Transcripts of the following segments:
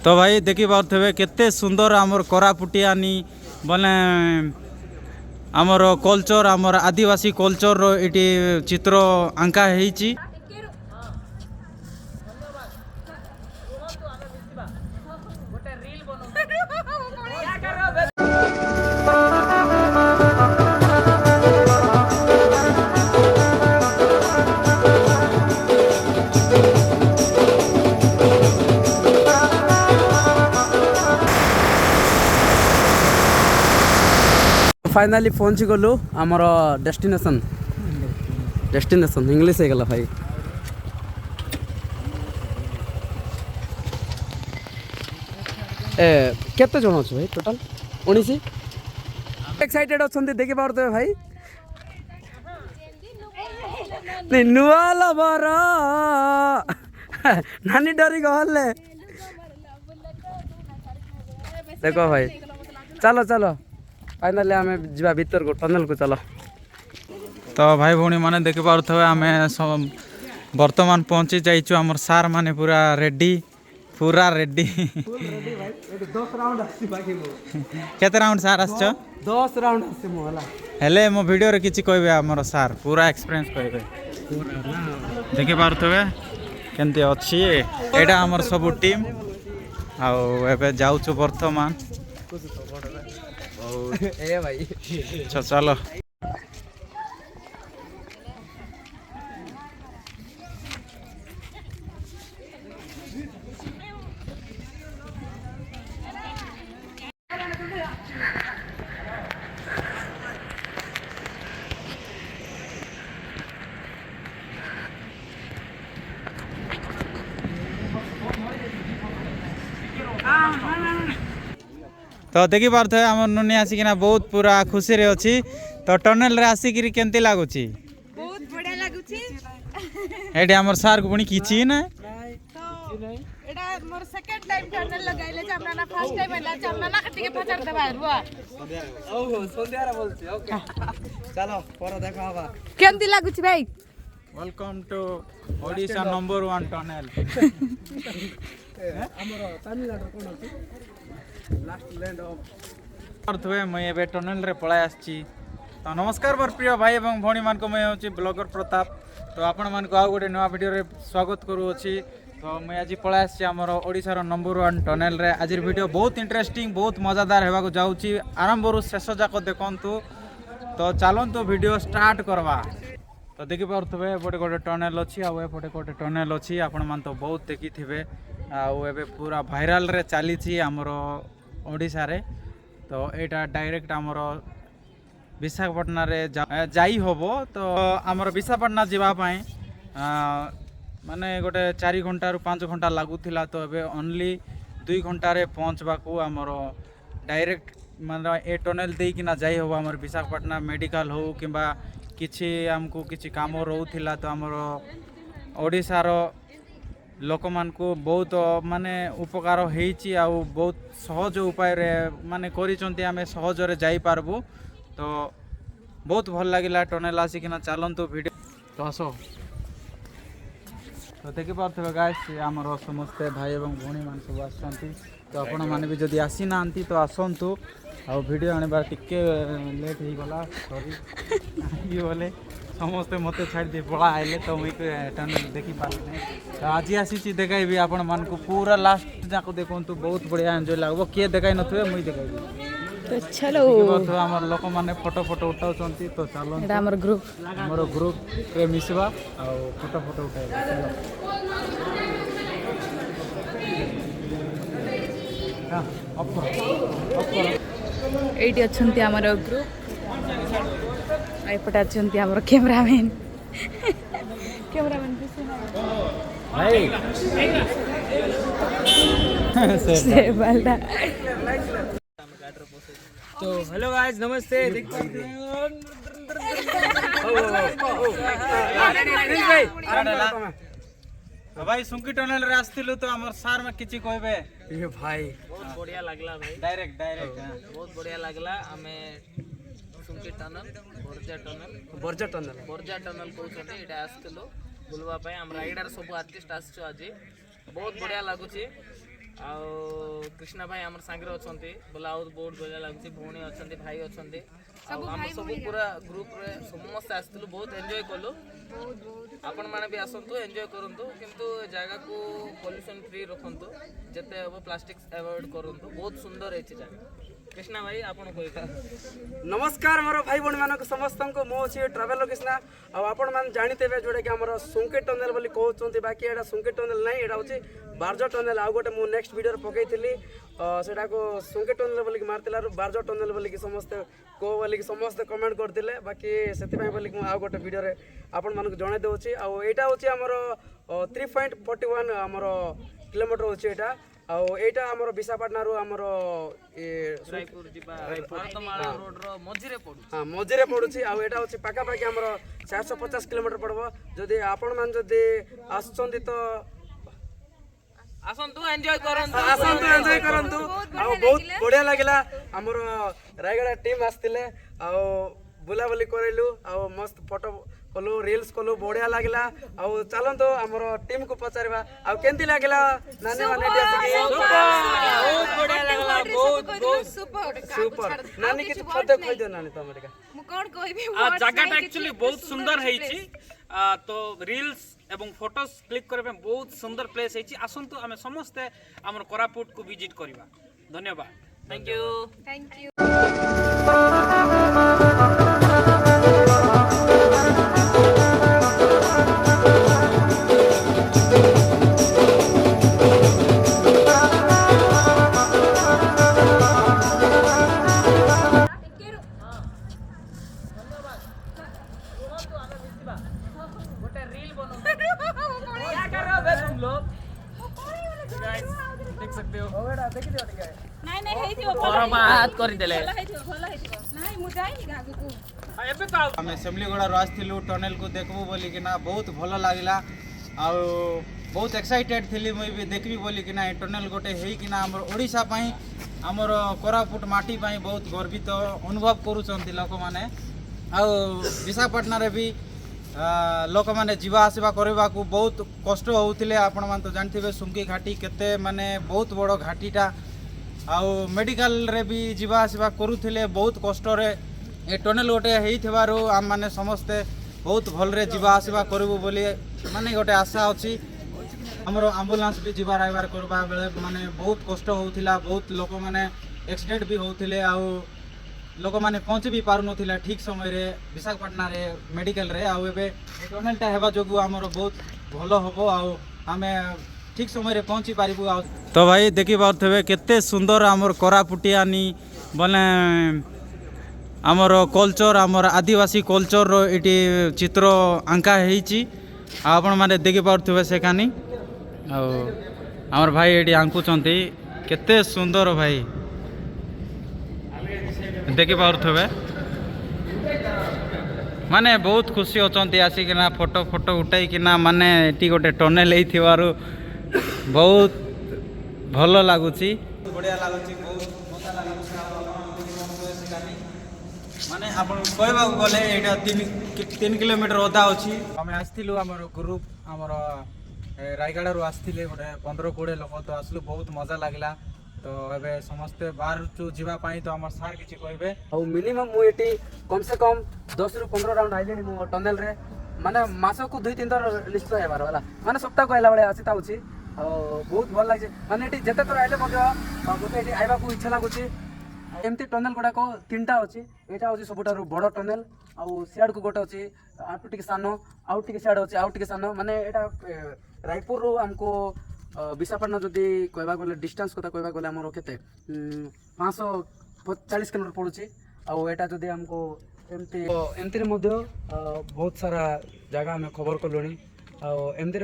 तो भाई देखी पारे केते सुंदर आमर कोरापुटियानी बोले आमर कल्चर आमर आदिवासी कल्चर रो इटी चित्र आंका हेची। फाइनाली पहुँची गलु आमर डेस्टिनेशन इंग्लिश हो गला भाई। केते जन अच्छे भाई टोटाल 19 एक्साइटेड अच्छा देखी पारे भाई नहीं नुआ लवर नानी डरी गले देखो भाई चलो चलो फाइनाली आम जा भीतर को टनल को चलो। तो भाई भौणी मैंने देखी पारे आम बर्तमान पहुँची जाइचु आमर सार माने पूरा रेडी केते राउंड सार आसछ 10 राउंड हेले मो वीडियो रे किछि कहबे हमर सार पूरा एक्सपीरियंस कहबे देखि पारथबे केनते अछि एटा हमर सब टीम आउ एबे जाउछु वर्तमान ए भाई चलो। तो देखी पारे आम नुनी आसिकिना बहुत पूरा खुशी रे अच्छी। तो टनेल रे आसिक केमती लगुच बहुत बढ़िया लागुची एठी हमर सार को पुणी किछि ना एटा मोर सेकंड टाइम टनल लगाइले जे हमरा ना फर्स्ट टाइम होला जे हमरा ना कटिके पचार देबा रुआ ओहो संध्यारा बोलছি ओके चलो पर देखा हवा केमती लागुची भाई। Welcome to Odisha number 1 tunnel हमर तमिलनाडु कोन अछि लास्ट लैंड ऑफ अर्थवे मैं एबे टनेल रे पळाय आछि। तो नमस्कार मोर प्रिय भाई एवं भौणी मान को मैं होची ब्लॉगर प्रताप। तो आपण मान को आ गोटे नवा वीडियो रे स्वागत करू अछि। तो मैं आज पळाय आछि हमर ओडिशा रो नंबर 1 टनेल रे। आज वीडियो बहुत इंटरेस्टिंग बहुत मजादार हेबा को जाउची आरंभ रु शेष जाक देखंतु। तो चलंतु वीडियो स्टार्ट करवा। तो देखि पारथबे एपटे गोटे टनेल अछि आ एपटे गोटे टनेल अछि आपण मान तो बहुत देखि थिबे आ एबे पूरा वायरल रे चली छी हमर ओडिशा रे। तो एटा डायरेक्ट आमर विशाखापट्टना रे जाई होबो। तो आमर विशाखापट्टना जीवा पाए माने गोटे 4 घंटा रु 5 घंटा लागुथिला। तो एबे ओनली 2 घंटा रे पहुंचबा को आमर डायरेक्ट माने ए टनेल देई किना जाई होबो आमर विशाखापट्टना मेडिकल हो किबा किछि हमको किछि काम रहउथिला। तो आमर ओडिशा रो लोक मान को बहुत माने उपकार होईची आ बहुत सहज उपाय रे माने करिचंती आमे सहज रे जाई पारबो। तो बहुत भल लागिला टनेल आसिकिना चलंतु वीडियो तो आसो। तो देखि पारथबे गाइस हमर समस्त भाई एवं भौणी मान सब आसंती। तो आपण माने भी जदी आसी नांती तो आसंतु आ वीडियो आने टिके लेट ही गला सॉरी ये बोले समस्ते मत छाड़ दे पड़ा आइले। तो मुई टनेल देखी पारने। तो आज आसी देखाई भी आपण मान को पूरा लास्ट जाको देखंतु बहुत बढ़िया एंजॉय लागबो। के देखाई नथबे मुई देखाई तो चलो तो हमर लोक माने फोटो उठाउचंती। तो चलो एटा हमर ग्रुप रे मिसबा आ फोटो उठाइबा चलो। हां ऑफ करो एटी अछंती हमर ग्रुप एपटे अछंती हमर कैमरामैन भाई से बालदा। तो हेलो गाइस नमस्ते भाई सुंकी टनल रे आस्तिलु तो हमर सार में किछि कहबे ये भाई बहुत बढ़िया लगला भाई डायरेक्ट बहुत बढ़िया लगला हमें सुंकी टनल बोरजा टनल कहउछथि एटा आस्तलो बुलवा पय हमरा एडार सब आर्टिस्ट आछो आज ବହୁତ ବଢ଼ିଆ ଲାଗୁଛି। ଆଉ କୃଷ୍ଣା ଭାଇ ଆମର ସାଙ୍ଗରେ ଅଛନ୍ତି ବୋଲେ ଆଉ ବହୁତ ବଢ଼ିଆ ଲାଗୁଛି। ଭଉଣୀ ଅଛନ୍ତି, ଭାଇ ଅଛନ୍ତି, ଆଉ ଆମେ ସବୁ ପୁରା ଗ୍ରୁପରେ ସମସ୍ତେ ଆସିଥିଲୁ, ବହୁତ ଏନ୍ଜୟ କଲୁ। ଆପଣମାନେ ବି ଆସନ୍ତୁ, ଏନ୍ଜୟ କରନ୍ତୁ, କିନ୍ତୁ ଜାଗାକୁ ପଲ୍ୟୁସନ୍ ଫ୍ରି ରଖନ୍ତୁ, ଯେତେ ହେବ ପ୍ଲାଷ୍ଟିକ୍ ଆଭଏଡ୍ କରନ୍ତୁ। ବହୁତ ସୁନ୍ଦର ହେଇଛି ଜାଗା। କୃଷ୍ଣା ଭାଇ ଆପଣ କହିବେ। नमस्कार मोर भाई भौणी मानक समस्त मु अच्छी ट्राभेलर कृष्णा आपण मैंने जानते जोटा कि आम सुंके टनेल बोली कहते बाकी एटा सुंके टनेल नहीं एटा हूँ बारज टनेल आउ गोटे मुझे नेक्स्ट वीडियो पकई सेटा को सुंके टनेल बोलिक मार्तिलु बारज टनेल बोलिक समस्ते कह बोलिक समस्ते कमेंट करते बाकी से बोलिक आउ गोटे वीडियो आपण मानक जन दूसरी आईटा हूँ आमर 3.41 आमर किलोमीटर हूँ यहाँ आईटा आमर विशाखापाटना आमर रायपुर जिबा भारतमाला रोड रो मझिरे पडु। हाँ मझिरे पड़ुछि आईटा हूँ पाखापाखि आमर 450 किलोमीटर पड़ब। जदि आपण मान जदि आसुचंती तो आसंतु एन्जॉय करंतु आसंतु एन्जॉय करंतु बहुत बढ़िया लागला। आमर रायगड़ा टीम आस्तिले बुलाबुली करलु मस्त फोटो कलु रील्स कलु बढ़िया लागला। चलतो आमर टीम को पचारवा केंती लागला नानी माने बहुत बढ़िया लागला। बहुत बहुत सुपर नानी किछ फटे खै दे नानी तमरे का मु कोन कहबी जगह एक्चुअली बहुत सुंदर है तो रील्स एवं फोटोस क्लिक करबे बहुत सुंदर प्लेस है। आसंतु आमे समस्ते हमर कोरापुट को विजिट करबा। धन्यवाद। Thank you. Thank you. देख सकते हो नहीं नहीं हेइथिबो और बात करि देले नहीं मु जाइनी गागु एबे तो आम सेमलीगुड़ा आसलु टनेल को देखबू बोलिकिना बहुत भल लगिला। बहुत एक्साइटेड थी मुई भी देखबी बोलिकिना टनेल गोटे होइकिना हमर ओडिशा पई हमर कोरापुट माटी पई बहुत गर्वित अनुभव करूछंती लोक माने। विशाखापाटना रे भी लोक मैंने जीवा आसवा करने को बहुत कष्ट होते आपण मान तो जानते सुंकी घाटी केते माने बहुत बड़ घाटीटा आउ मेडिकल रे भी जीवा आसवा करुले बहुत कष्ट रे ए टनेल गोटे होइथिबारु आम माने समस्ते बहुत भलरे जीवा आसवा करूँ बोली माने गोटे आशा अच्छी। हमर एम्बुलेंस भी जीवा आइबार करबा बेले माने बहुत कष्ट होउथिला। बहुत लोक माने एक्सीडेंट भी होउथिले लोक मैंने पहुँच भी पार ना ठीक समय रे विशाखापाटना रे मेडिकल रे आबे टनेलटा हेबा जोगु आमर बहुत भल हम आमे ठीक समय रे पहुँची पारिबु। तो भाई देखि पारथबे केते सुंदर आमर कोरापुटियानी बोले आमर कल्चर आमर आदिवासी कल्चर रो इटी चित्र आंका हेइची आपण माने देखि पारथबे से कानी आमर भाई एटी आंकुचंती केते सुंदर भाई देखि पारथबे माने बहुत खुशी अछंती आसिकिना फोटो फोटो उठाई किना माने एटी गोटे टनेल हेइथिबारु बहुत भल लागुची बढ़िया लागुची बहुत मजा लागुची माने आपण कहबा गले एटा 3 किलोमीटर ओदा अछि। हमें आस्थिलु हमर ग्रुप हमर रायगड़ा रु आस्थिले गोटे 15-20 लोक तो आसलु बहुत मजा लागला। तो एबे समस्ते बाहर चु जीवा पाई तो हमर सार किछि कहबे मिनिमम मु एटी कम से कम 10 रु 15 राउंड आइले मु टनेल रे माने मासो को 2-3 थर निश्चय हेबार वाला माने सप्ताह को आइला बेले आसी ताउछि बहुत भल लागছে माने एटी जते थर आइले मगे मते एटी आइबा को इच्छा लागुछि। एमती टनेल गुडा को 3टा अछि एटा अछि सबटारु बड़ टनेल आ सियाड को गोटे अछि आउट टिके सानो आउट टिके सियाड अछि आउट टिके सानो माने एटा रायपुर रो हमको विशाखापाटना जदि कहबा गले डिस्टेंस कथा कहबा गले हमर केते 540 किलोमीटर पड़ुछि आटा जदि हमको एमती बहुत सारा जगह आम खबर कलुणी एमती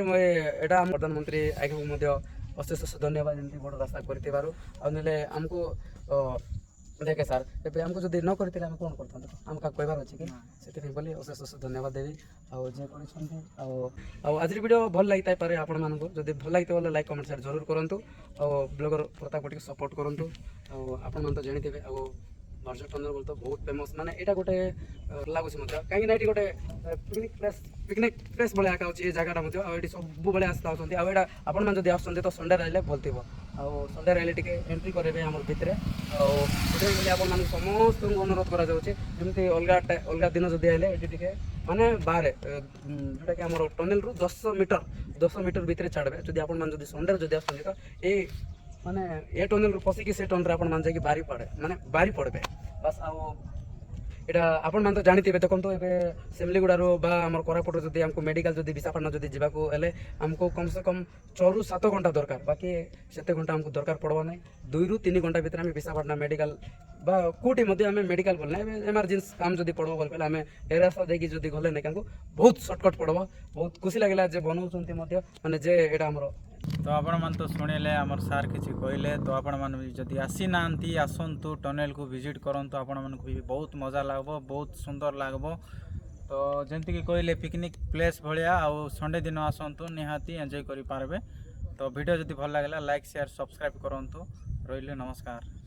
एटा प्रधानमंत्री आगे अशेष धन्यवाद एमती बड़ रास्ता करे आमको देखे सार ए आमको जब न करते कौन करता आम क्या कहबार अच्छे कि से बोली अशेष अशेष धन्यवाद देवी आज वीडियो भल लगी पारे आपण मानक जब भल लगी बोले लाइक कमेंट शेयर जरूर करूँ ब्लॉगर प्रताप को सपोर्ट करूँ आपण तो जानी ବାର୍ଜା ଟନେଲ ବୋଲେ ତ ବହୁତ ଫେମସ୍ ମାନେ ଏଇଟା ଗୋଟେ ଲାଗୁଛି ମଧ୍ୟ କାହିଁକିନା ଏଠି ଗୋଟେ ପିକନିକ୍ ପ୍ଲେସ୍ ଭଳିଆ ଏକା ଅଛି ଏ ଜାଗାଟା ମଧ୍ୟ ଆଉ ଏଠି ସବୁବେଳେ ଆସିଥାଉଛନ୍ତି ଆଉ ଏଇଟା ଆପଣମାନେ ଯଦି ଆସୁଛନ୍ତି ତ ସଣ୍ଡେ ରହିଲେ ଭଲ ଥିବ ଆଉ ସଣ୍ଡେ ରହିଲେ ଟିକେ ଏଣ୍ଟ୍ରି କରିବେ ଆମର ଭିତରେ ଆଉ ସେଥିପାଇଁ ବୋଲି ଆପଣମାନଙ୍କୁ ସମସ୍ତଙ୍କୁ ଅନୁରୋଧ କରାଯାଉଛି ଯେମିତି ଅଲଗା ଦିନ ଯଦି ହେଲେ ଏଠି ଟିକେ ମାନେ ବାହାରେ ଯେଉଁଟାକି ଆମର ଟନେଲରୁ 10 ମିଟର ଭିତରେ ଛାଡ଼ିବେ ଯଦି ଆପଣମାନେ ଯଦି ସଣ୍ଡେରେ ଯଦି ଆସୁଛନ୍ତି ତ ଏଇ ମାନେ ଏ ଟନେଲରୁ ପଶିକି ସେ ଟନେଲରେ ଆପଣମାନେ ଯାଇକି ବାହାରି ପଡ଼ିବେ ବାସ୍ ଆଉ এটা ଆପଣମାନେ ତ ଜାଣିଥିବେ ଦେଖନ୍ତୁ ଏବେ ସେମଲିଗୁଡ଼ାରୁ ବା ଆମର କୋରାପୁଟରୁ ଯଦି ଆମକୁ ମେଡ଼ିକାଲ ଯଦି ବିଶାଖାପାଟଣା ଯଦି ଯିବାକୁ ହେଲେ ଆମକୁ କମ୍ ସେ କମ୍ 6 ରୁ 7 ଘଣ୍ଟା ଦରକାର ବାକି ସେତେ ଘଣ୍ଟା ଆମକୁ ଦରକାର ପଡ଼ବ ନାହିଁ 2 ରୁ 3 ଘଣ୍ଟା ଭିତରେ ଆମେ ବିଶାଖାପାଟଣା ମେଡ଼ିକାଲ ବା କେଉଁଠି ମଧ୍ୟ ଆମେ ମେଡ଼ିକାଲ ଗଲେ ଏବେ ଏମର୍ଜେନ୍ସି କାମ ଯଦି ପଡ଼ବ ବୋଲେ ଆମେ ଏ ରାସ୍ତା ଦେଇକି ଯଦି ଗଲେ ନାହିଁ ତାଙ୍କୁ ବହୁତ ସର୍ଟକଟ୍ ପଡ଼ବ ବହୁତ ଖୁସି ଲାଗିଲା ଯେ ବନଉଛନ୍ତି ମଧ୍ୟ ମାନେ ଯେ ଏଇଟା ଆମର ତ ଆପଣମାନେ ତ ଶୁଣିଲେ ଆମର ସାର୍ କିଛି କହିଲେ ତ ଆପଣମାନେ ବି ଯଦି ଆସିନାହାନ୍ତି ଆସନ୍ତୁ ଟନେଲକୁ ଭିଜିଟ୍ କରନ୍ତୁ ଆପଣମାନଙ୍କୁ ବି ବହୁତ ମଜା ଲାଗିବ ବହୁତ ସୁନ୍ଦର ଲାଗିବ ତ ଯେମିତିକି କହିଲେ ପିକନିକ୍ ପ୍ଲେସ୍ ଭଳିଆ ଆଉ ସଣ୍ଡେ ଦିନ ଆସନ୍ତୁ ନିହାତି ଏନ୍ଜୟ କରିପାରିବେ ତ ଭିଡ଼ିଓ ଯଦି ଭଲ ଲାଗିଲା ଲାଇକ୍ ସେୟାର ସବସ୍କ୍ରାଇବ୍ କରନ୍ତୁ ରହିଲେ ନମସ୍କାର।